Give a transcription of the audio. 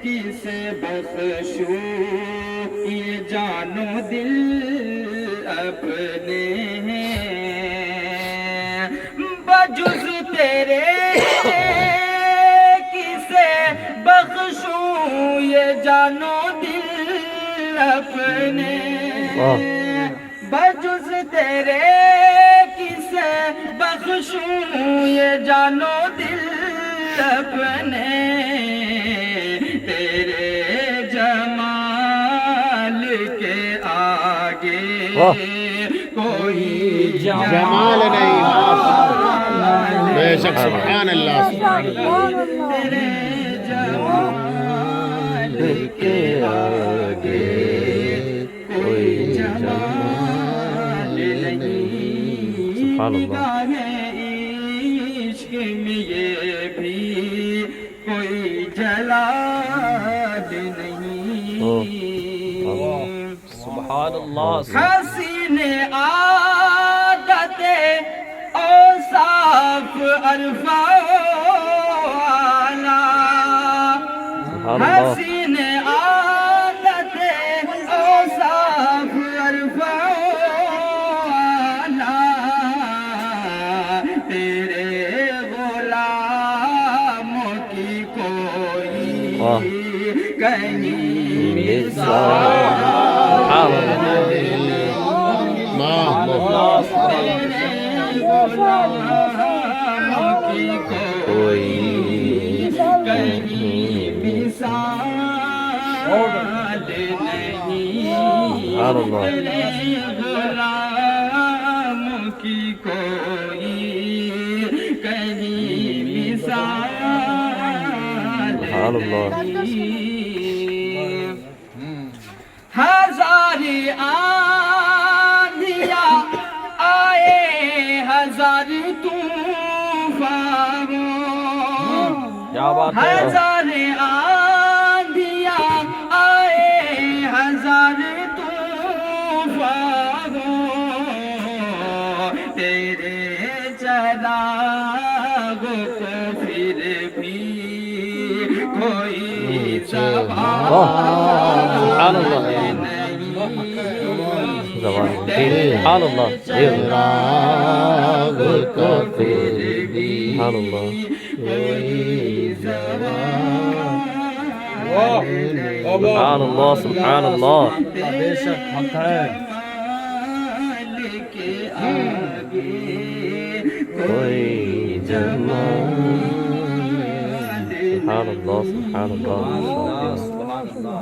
کسے بخشوں یہ جان و دل اپنے بجز تیرے کسے بخشوں یہ جان و دل اپنے بجز تیرے کسے بخشوں یہ جان و دل اپنے تیرے جمال کے آگے کوئی جمال نہیں بے شک سبحان اللہ تیرے جمال کے آگے کوئی جمال نہیں نگاہ عشق میں یہ بھی کوئی جلال نہیں سبحان اللہ حسین عادت اوصاف عرفہ والا حسین عادت اوصاف عرفہ والا تیرے غلاموں کی کوئی کہیں مثال کوئی کہیں مثال نہیں غلاموں کی کوئی کہیں مثال نہیں ہزار آندھیاں آئے ہزار طوفان ہزار آندھیاں آئے ہزار طوفان تیرے چراغوں کو پھر بھی کوئی سبحان اللہ سبحان اللہ چراغ کو پھر بھی سبحان اللہ سبحان اللہ بے شک حق ہے کے آگے کوئی جمال سبحان اللہ سبحان اللہ